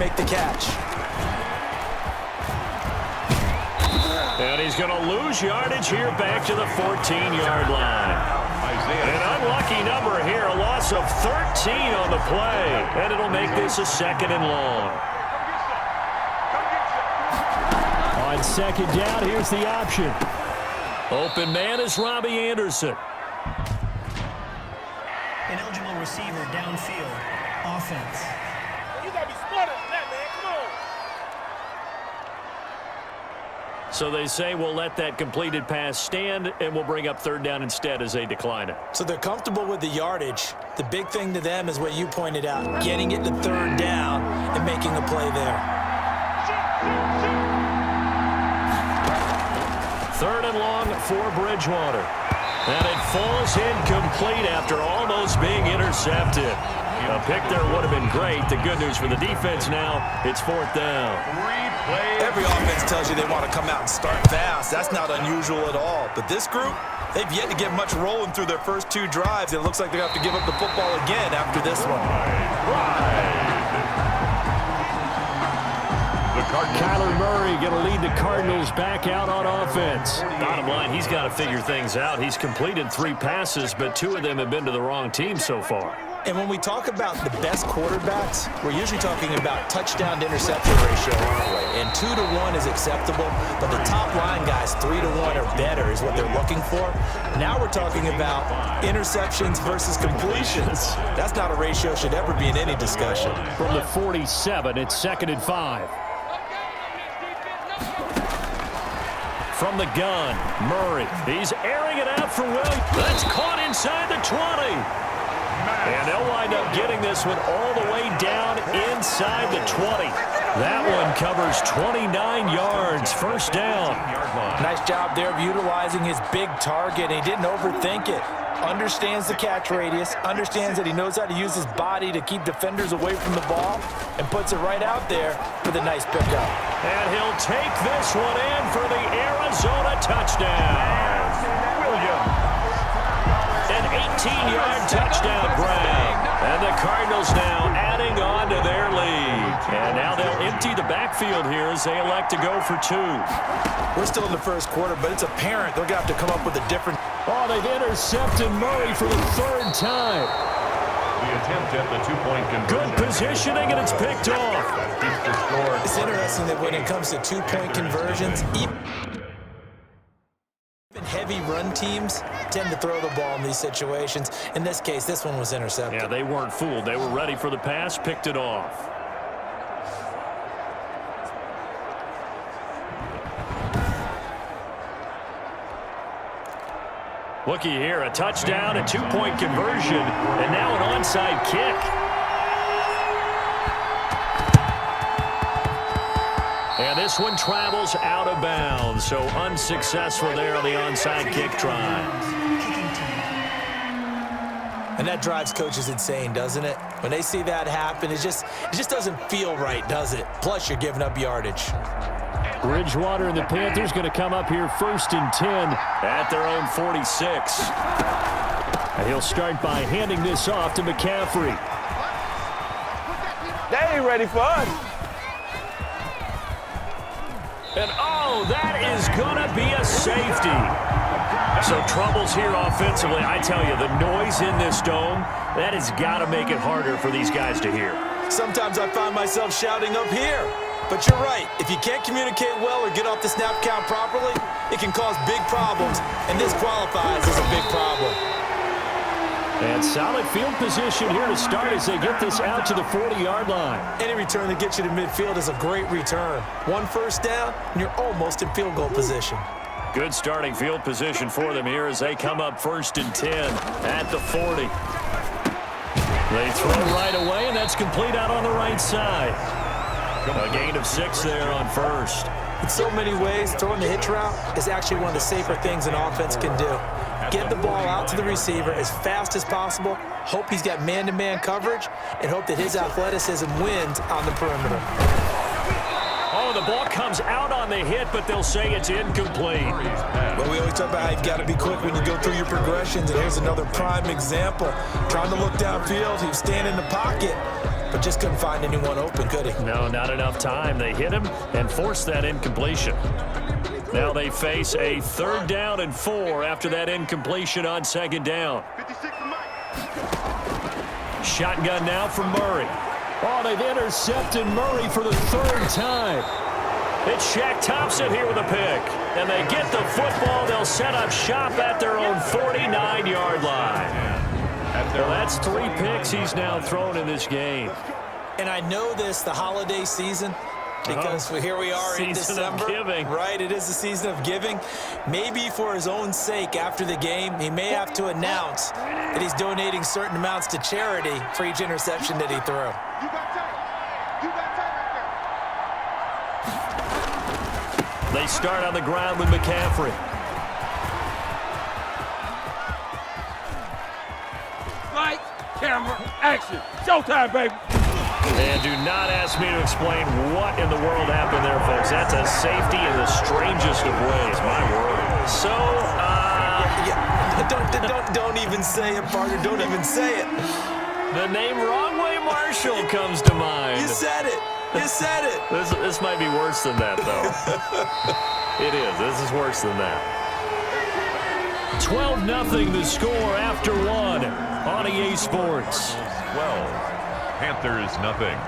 make the catch. And he's going to lose yardage here back to the 14-yard line. An unlucky number here, a loss of 13 on the play. And it'll make this a 2nd and long. On 2nd down, here's the option. Open man is Robbie Anderson. An eligible receiver downfield. Offense. You got to be smarter than that, man. Come on. So they say we'll let that completed pass stand, and we'll bring up 3rd down instead as they decline it. So they're comfortable with the yardage. The big thing to them is what you pointed out, getting it to 3rd down and making a play there. 3rd and long for Bridgewater. And it falls incomplete after almost being intercepted. A pick there would have been great. The good news for the defense now, it's 4th down. Every offense tells you they want to come out and start fast. That's not unusual at all. But this group, they've yet to get much rolling through their first 2 drives. It looks like they're going to have to give up the football again after this one. Kyler Murray going to lead the Cardinals back out on offense. Bottom line, he's got to figure things out. He's completed 3 passes, but 2 of them have been to the wrong team so far. And when we talk about the best quarterbacks, we're usually talking about touchdown to interception ratio, aren't we? And 2 to 1 is acceptable, but the top line guys, 3 to 1 or better is what they're looking for. Now we're talking about interceptions versus completions. That's not a ratio should ever be in any discussion. From the 47, it's 2nd and 5. From the gun, Murray. He's airing it out for Williams. That's caught inside the 20. And they'll wind up getting this one all the way down inside the 20. That one covers 29 yards. 1st down. Nice job there of utilizing his big target. He didn't overthink it. Understands the catch radius. Understands that he knows how to use his body to keep defenders away from the ball. And puts it right out there for the nice pickup. And he'll take this one in for the Arizona touchdown. An 18-yard touchdown grab. And the Cardinals now adding on to their lead. And now they'll empty the backfield here as they elect to go for 2. We're still in the first quarter, but it's apparent they're going to have to come up with a different... Oh, they've intercepted Murray for the 3rd time. The attempt at the 2-point conversion. Good positioning, and it's picked off. It's interesting that when it comes to 2-point conversions, even heavy run teams tend to throw the ball in these situations. In this case, this one was intercepted. Yeah, they weren't fooled. They were ready for the pass, picked it off. Looky here, a touchdown, a 2-point conversion, and now an onside kick. And this one travels out of bounds, so unsuccessful there on the onside kick try. And that drives coaches insane, doesn't it? When they see that happen, it just doesn't feel right, does it? Plus, you're giving up yardage. Bridgewater and the Panthers going to come up here 1st and 10 at their own 46. And he'll start by handing this off to McCaffrey. They ain't ready for us. And, oh, that is going to be a safety. So troubles here offensively. I tell you, the noise in this dome, that has got to make it harder for these guys to hear. Sometimes I find myself shouting up here. But you're right. If you can't communicate well or get off the snap count properly, it can cause big problems. And this qualifies as a big problem. And solid field position here to start as they get this out to the 40-yard line. Any return that gets you to midfield is a great return. 1 first down, and you're almost in field goal position. Good starting field position for them here as they come up 1st and 10 at the 40. They throw right away, and that's complete out on the right side. A gain of 6 there on 1st. In so many ways, throwing the hitch route is actually one of the safer things an offense can do. Get the ball out to the receiver as fast as possible, hope he's got man-to-man coverage, and hope that his athleticism wins on the perimeter. Oh, the ball comes out on the hit, but they'll say it's incomplete. Well, we always talk about how you've got to be quick when you go through your progressions, and here's another prime example. Trying to look downfield, he was standing in the pocket, but just couldn't find anyone open, could he? No, not enough time. They hit him and forced that incompletion. Now they face a 3rd down and 4 after that incompletion on 2nd down. Shotgun now from Murray. Oh, they've intercepted Murray for the 3rd time. It's Shaq Thompson here with a pick. And they get the football. They'll set up shop at their own 49-yard line. Well, that's 3 picks he's now thrown in this game. And I know this, the holiday season, because here we are in December. Season of giving. Right, it is the season of giving. Maybe for his own sake after the game, he may have to announce that he's donating certain amounts to charity for each interception that he threw. They start on the ground with McCaffrey. Lights, camera, action. Showtime, baby. And do not ask me to explain what in the world happened there, folks. That's a safety in the strangest of ways, my word. So, Don't even say it, partner. Don't even say it. the name Wrong Way Marshall comes to mind. You said it. You said it. This might be worse than that, though. It is. This is worse than that. 12-0 the score after 1 on EA Sports. 12. Panthers nothing.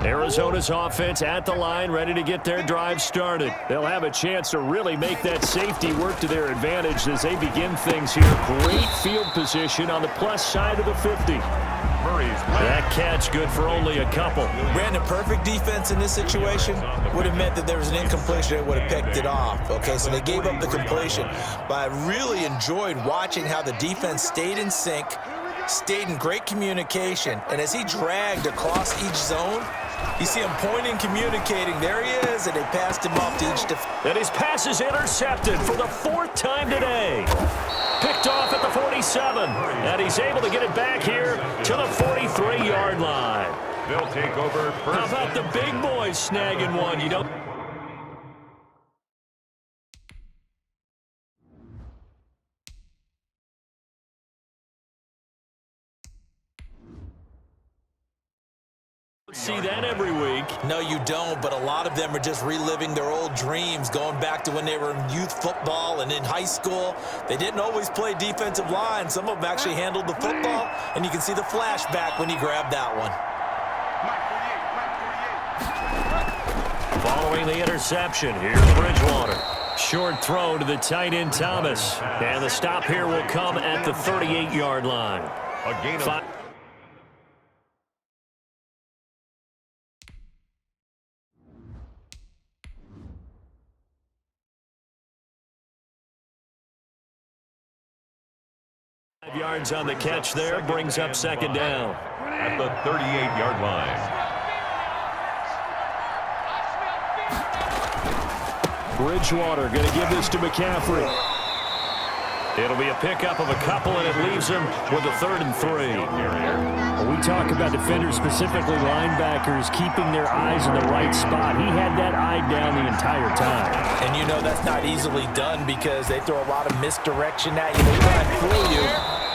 Arizona's offense at the line, ready to get their drive started. They'll have a chance to really make that safety work to their advantage as they begin things here. Great field position on the plus side of the 50. That catch good for only a couple. Brandon, perfect defense in this situation would have meant that there was an incompletion that would have picked it off. Okay, so they gave up the completion. But I really enjoyed watching how the defense stayed in sync, stayed in great communication, and as he dragged across each zone, you see him pointing, communicating. There he is, and they passed him off to each defense. And his pass is intercepted for the 4th time today. Picked off at the 47, and he's able to get it back here to the 43-yard line. They'll take over first. How about the big boys snagging one? You don't. See that every week. No, you don't, but a lot of them are just reliving their old dreams, going back to when they were in youth football and in high school. They didn't always play defensive line. Some of them actually handled the football, and you can see the flashback when he grabbed that one. Following the interception, here's Bridgewater. Short throw to the tight end Thomas. And the stop here will come at the 38-yard line. A gain of 5 yards on the catch there, brings up 2nd down. At the 38-yard line. Bridgewater going to give this to McCaffrey. It'll be a pickup of a couple, and it leaves him with a 3rd and 3. When we talk about defenders, specifically linebackers, keeping their eyes in the right spot. He had that eye down the entire time. And you know that's not easily done because they throw a lot of misdirection at you. They try and fool you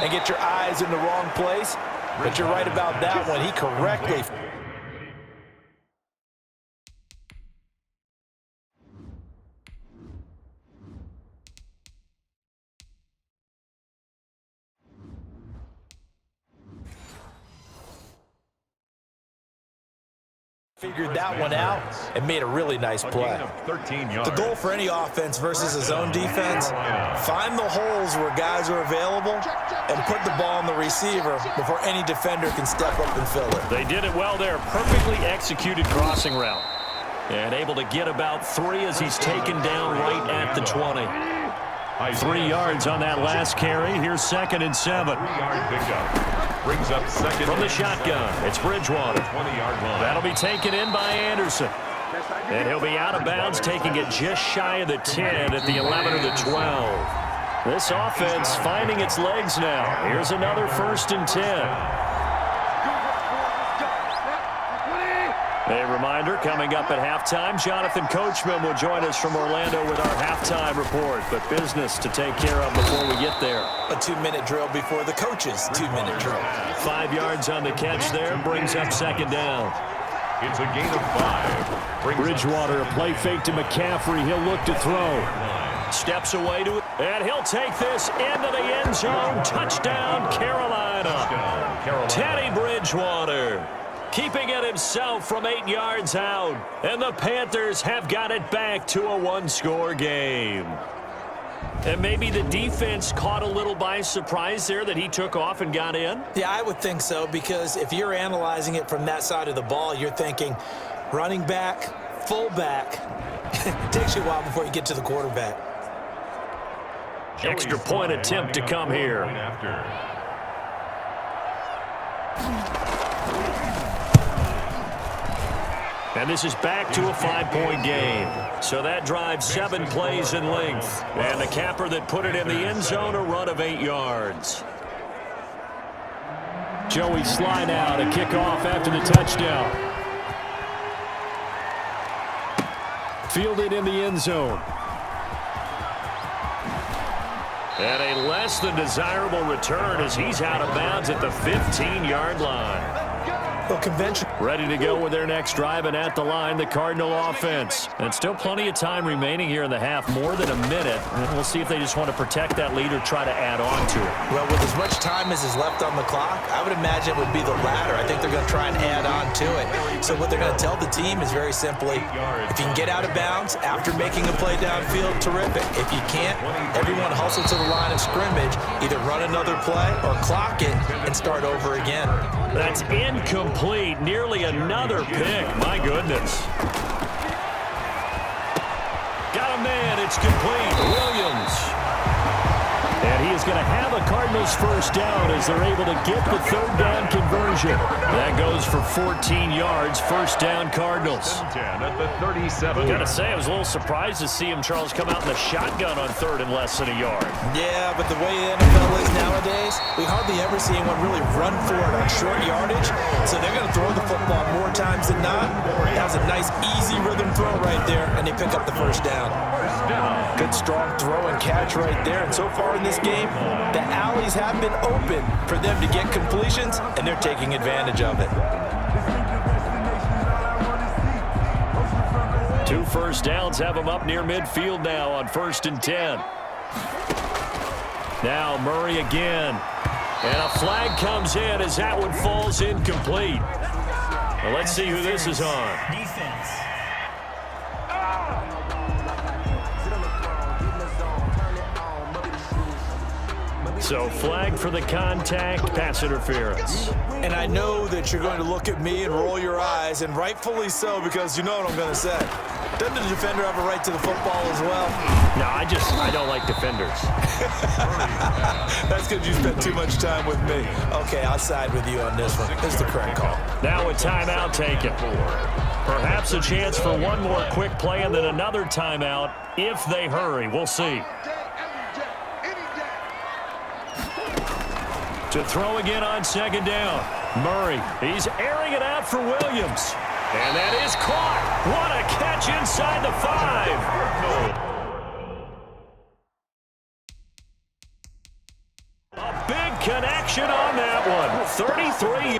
and get your eyes in the wrong place. But you're right about that one. He correctly figured that one out and made a really nice play. 13 yards. The goal for any offense versus a zone defense, find the holes where guys are available and put the ball on the receiver before any defender can step up and fill it. They did it well there. Perfectly executed crossing route. And able to get about 3 as he's taken down right at the 20. 3 yards on that last carry. Here's 2nd and 7. 3-yard pickup. Brings up 2nd. From the shotgun, it's Bridgewater. 20-yard line. That'll be taken in by Anderson. And he'll be out of bounds, taking it just shy of the 10 at the 11 or the 12. This offense finding its legs now. Here's another 1st and 10. A reminder, coming up at halftime, Jonathan Coachman will join us from Orlando with our halftime report. But business to take care of before we get there. A 2-minute drill before the coach's 2-minute drill. 5 yards on the catch there, brings up second down. It's a gain of 5. Bridgewater, a play fake to McCaffrey. He'll look to throw. Steps away to it, and he'll take this into the end zone. Touchdown, Carolina. Teddy Bridgewater keeping it himself from 8 yards out. And the Panthers have got it back to a one-score game. And maybe the defense caught a little by surprise there that he took off and got in? Yeah, I would think so, because if you're analyzing it from that side of the ball, you're thinking running back, fullback. It takes you a while before you get to the quarterback. Extra point attempt to come here. And this is back to a 5-point game. So that drives 7 plays in length. And the capper that put it in the end zone, a run of 8 yards. Joey slide out, a kickoff after the touchdown. Fielded in the end zone. And a less than desirable return as he's out of bounds at the 15-yard line. Well, convention. Ready to go with their next drive, and at the line, the Cardinal offense. And still plenty of time remaining here in the half, more than a minute. And we'll see if they just want to protect that lead or try to add on to it. Well, with as much time as is left on the clock, I would imagine it would be the latter. I think they're going to try and add on to it. So what they're going to tell the team is very simply, if you can get out of bounds after making a play downfield, terrific. If you can't, everyone hustle to the line of scrimmage, either run another play or clock it and start over again. That's incomplete. Nearly another pick. My goodness. Got a man. It's complete. Williams. And he is going to have a Cardinals first down as they're able to get the third down conversion. That goes for 14 yards. First down, Cardinals. 10 at the 37. Got to say, I was a little surprised to see him, Charles, come out in the shotgun on third and less than a yard. Yeah, but the way the NFL is nowadays, we hardly ever see anyone really run for it on short yardage. So they're going to throw the football more times than not. That was a nice, easy rhythm throw right there, and they pick up the first down. Good, strong throw and catch right there. And so far in this game, the alleys have been open for them to get completions, and they're taking advantage of it. 2 first downs have them up near midfield now on 1st and 10. Now Murray again. And a flag comes in as that one falls incomplete. Well, let's see who this is on. Defense. So flag for the contact, pass interference. And I know that you're going to look at me and roll your eyes, and rightfully so, because you know what I'm going to say. Doesn't the defender have a right to the football as well? No, I don't like defenders. That's because you spent too much time with me. Okay, I'll side with you on this one. This is the correct call. Now a timeout taken. Perhaps a chance for one more quick play and then another timeout if they hurry. We'll see. To throw again on second down. Murray, he's airing it out for Williams. And that is caught. What a catch inside the 5. A big connection on that one. 33.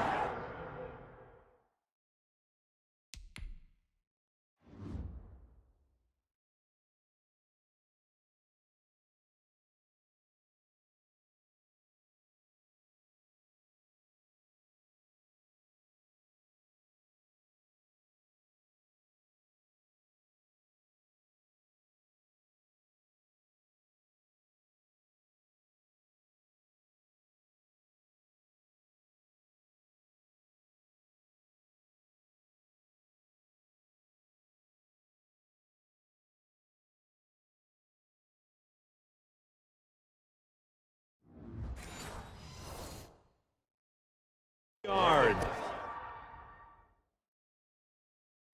Yard.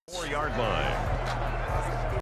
4-yard line.